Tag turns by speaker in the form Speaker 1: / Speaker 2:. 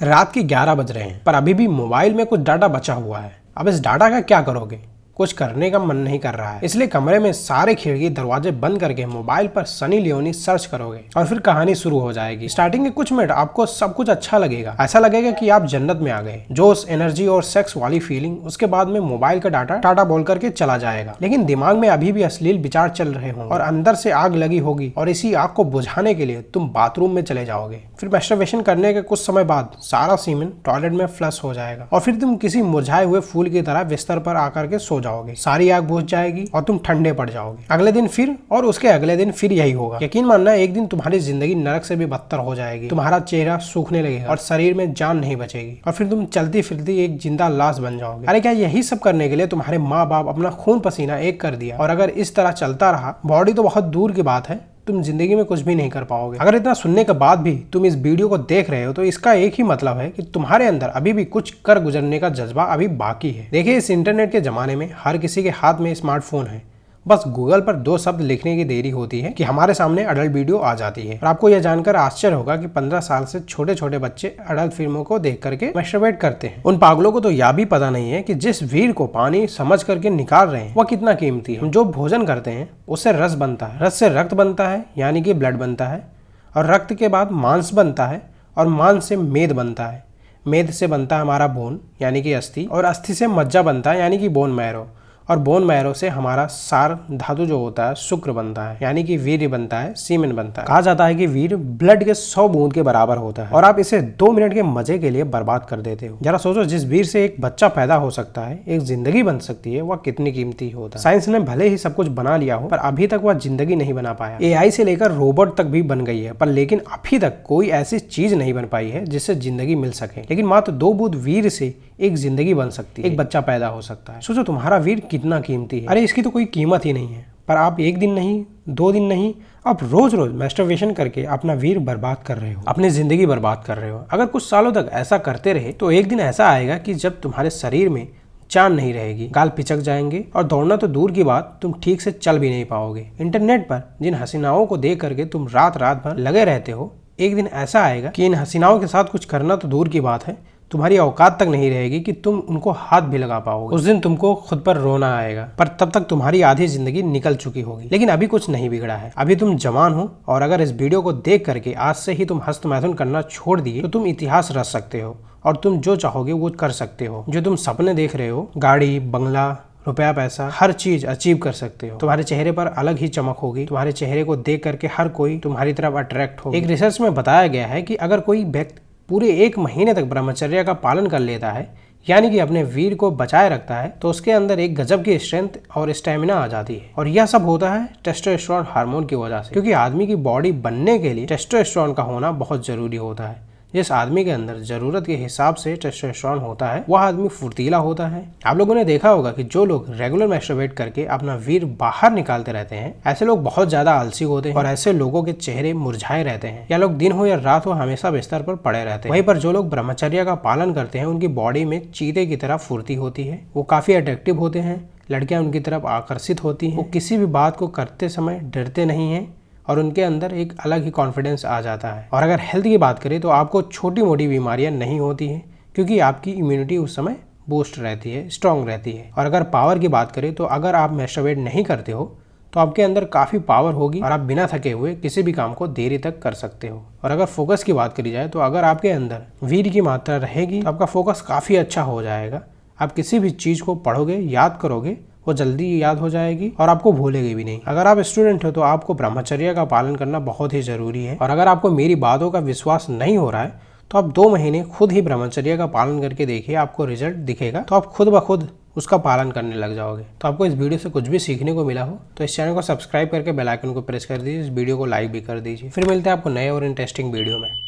Speaker 1: रात के 11 बज रहे हैं पर अभी भी मोबाइल में कुछ डाटा बचा हुआ है। अब इस डाटा का क्या करोगे? कुछ करने का मन नहीं कर रहा है, इसलिए कमरे में सारे खिड़की दरवाजे बंद करके मोबाइल पर सनी लियोनी सर्च करोगे और फिर कहानी शुरू हो जाएगी। स्टार्टिंग के कुछ मिनट आपको सब कुछ अच्छा लगेगा, ऐसा लगेगा कि आप जन्नत में आ गए, जोश, एनर्जी और सेक्स वाली फीलिंग। उसके बाद में मोबाइल का डाटा टाटा बोल करके चला जाएगा, लेकिन दिमाग में अभी भी अश्लील विचार चल रहे होंगे और अंदर से आग लगी होगी और इसी आग को बुझाने के लिए तुम बाथरूम में चले जाओगे। फिर मैस्टरबेशन करने के कुछ समय बाद सारा सीमेन टॉयलेट में फ्लश हो जाएगा और फिर तुम किसी मुरझाए हुए फूल की तरह बिस्तर पर आकर के सो जाओगे। सारी आग बुझ जाएगी और तुम ठंडे पड़ जाओगे। अगले दिन फिर और उसके अगले दिन फिर यही होगा। यकीन मानना, एक दिन तुम्हारी जिंदगी नरक से भी बदतर हो जाएगी। तुम्हारा चेहरा सूखने लगेगा और शरीर में जान नहीं बचेगी और फिर तुम चलती फिरती एक जिंदा लाश बन जाओगे। अरे क्या यही सब करने के लिए तुम्हारे माँ बाप अपना खून पसीना एक कर दिया? और अगर इस तरह चलता रहा, बॉडी तो बहुत दूर की बात है, तुम जिंदगी में कुछ भी नहीं कर पाओगे। अगर इतना सुनने के बाद भी तुम इस वीडियो को देख रहे हो तो इसका एक ही मतलब है कि तुम्हारे अंदर अभी भी कुछ कर गुजरने का जज्बा अभी बाकी है। देखिए, इस इंटरनेट के जमाने में हर किसी के हाथ में स्मार्टफोन है। बस गूगल पर 2 शब्द लिखने की देरी होती है कि हमारे सामने अडल्ट वीडियो आ जाती है। और आपको यह जानकर आश्चर्य होगा कि 15 साल से छोटे छोटे बच्चे अडल्ट फिल्मों को देख करके मैस्टरबेट करते हैं। उन पागलों को तो यह भी पता नहीं है कि जिस वीर को पानी समझ करके निकाल रहे हैं वह कितना कीमती है। हम जो भोजन करते हैं उससे रस बनता है, रस से रक्त बनता है यानी कि ब्लड बनता है, और रक्त के बाद मांस बनता है और मांस से मेद बनता है, मेद से बनता है हमारा बोन यानी कि अस्थि, और अस्थि से मज्जा बनता है यानी कि बोन मैरो, और बोन मैरो से हमारा सार धातु जो होता है शुक्र बनता है यानी कि वीर्य बनता है, सीमेन बनता है। कहा जाता है कि वीर्य ब्लड के 100 बूंद के बराबर होता है और आप इसे 2 मिनट के मजे के लिए बर्बाद कर देते हो। जरा सोचो, जिस वीर से एक बच्चा पैदा हो सकता है, एक जिंदगी बन सकती है, वह कितनी कीमती होता है। साइंस ने भले ही सब कुछ बना लिया हो पर अभी तक वह जिंदगी नहीं बना पाया। AI से लेकर रोबोट तक भी बन गई है पर लेकिन अभी तक कोई ऐसी चीज नहीं बन पाई है जिससे जिंदगी मिल सके। लेकिन मात्र 2 बूंद वीर से एक जिंदगी बन सकती है, एक बच्चा पैदा हो सकता है। सोचो तुम्हारा वीर कितना कीमती है। अरे इसकी तो कोई कीमत ही नहीं है, पर आप एक दिन नहीं, 2 दिन नहीं, आप रोज रोज मैस्टरबेशन करके अपना वीर बर्बाद कर रहे हो, अपनी जिंदगी बर्बाद कर रहे हो। अगर कुछ सालों तक ऐसा करते रहे तो एक दिन ऐसा आएगा कि जब तुम्हारे शरीर में जान नहीं रहेगी, गाल पिचक जाएंगे और दौड़ना तो दूर की बात, तुम ठीक से चल भी नहीं पाओगे। इंटरनेट पर जिन हसीनाओं को देख करके तुम रात रात भर लगे रहते हो, एक दिन ऐसा आएगा कि इन हसीनाओं के साथ कुछ करना तो दूर की बात है, तुम्हारी औकात तक नहीं रहेगी कि तुम उनको हाथ भी लगा पाओगे। उस दिन तुमको खुद पर रोना आएगा, पर तब तक तुम्हारी आधी जिंदगी निकल चुकी होगी। लेकिन अभी कुछ नहीं बिगड़ा है, अभी तुम जवान हो और अगर इस वीडियो को देख करके आज से ही तुम हस्तमैथुन करना छोड़ दिए तो तुम इतिहास रच सकते हो और तुम जो चाहोगे वो कर सकते हो। जो तुम सपने देख रहे हो, गाड़ी, बंगला, रुपया, पैसा, हर चीज अचीव कर सकते हो। तुम्हारे चेहरे पर अलग ही चमक होगी, तुम्हारे चेहरे को देख करके हर कोई तुम्हारी तरफ अट्रैक्ट होगा। एक रिसर्च में बताया गया है कि अगर कोई व्यक्ति पूरे 1 महीने तक ब्रह्मचर्य का पालन कर लेता है यानी कि अपने वीर को बचाए रखता है तो उसके अंदर एक गजब की स्ट्रेंथ और स्टेमिना आ जाती है। और यह सब होता है टेस्टोस्टेरोन हार्मोन की वजह से, क्योंकि आदमी की बॉडी बनने के लिए टेस्टोस्टेरोन का होना बहुत जरूरी होता है। जिस आदमी के अंदर जरूरत के हिसाब से टेस्टोस्टेरोन होता है वह आदमी फुर्तीला होता है। आप लोगों ने देखा होगा कि जो लोग रेगुलर मैस्टरबेट करके अपना वीर बाहर निकालते रहते हैं, ऐसे लोग बहुत ज्यादा आलसी होते हैं और ऐसे लोगों के चेहरे मुरझाए रहते हैं। या लोग दिन हो या रात हो हमेशा बिस्तर पर पड़े रहते हैं। वहीं पर जो लोग ब्रह्मचर्य का पालन करते हैं उनकी बॉडी में चीते की तरह फुर्ती होती है, वो काफी अट्रैक्टिव होते हैं, लड़कियां उनकी तरफ आकर्षित होती हैं, वो किसी भी बात को करते समय डरते नहीं हैं और उनके अंदर एक अलग ही कॉन्फिडेंस आ जाता है। और अगर हेल्थ की बात करें तो आपको छोटी मोटी बीमारियां नहीं होती हैं क्योंकि आपकी इम्यूनिटी उस समय बूस्ट रहती है, स्ट्रांग रहती है। और अगर पावर की बात करें तो अगर आप मैस्टरबेट नहीं करते हो तो आपके अंदर काफ़ी पावर होगी और आप बिना थके हुए किसी भी काम को देरी तक कर सकते हो। और अगर फोकस की बात करी जाए तो अगर आपके अंदर वीर की मात्रा रहेगी तो आपका फोकस काफ़ी अच्छा हो जाएगा। आप किसी भी चीज़ को पढ़ोगे, याद करोगे, वो जल्दी याद हो जाएगी और आपको भूलेगी भी नहीं। अगर आप स्टूडेंट हो तो आपको ब्रह्मचर्य का पालन करना बहुत ही जरूरी है। और अगर आपको मेरी बातों का विश्वास नहीं हो रहा है तो आप 2 महीने खुद ही ब्रह्मचर्य का पालन करके देखिए, आपको रिजल्ट दिखेगा तो आप खुद ब खुद उसका पालन करने लग जाओगे। तो आपको इस वीडियो से कुछ भी सीखने को मिला हो तो इस चैनल को सब्सक्राइब करके बेल आइकन को प्रेस कर दीजिए, इस वीडियो को लाइक भी कर दीजिए। फिर मिलते हैं आपको नए और इंटरेस्टिंग वीडियो में।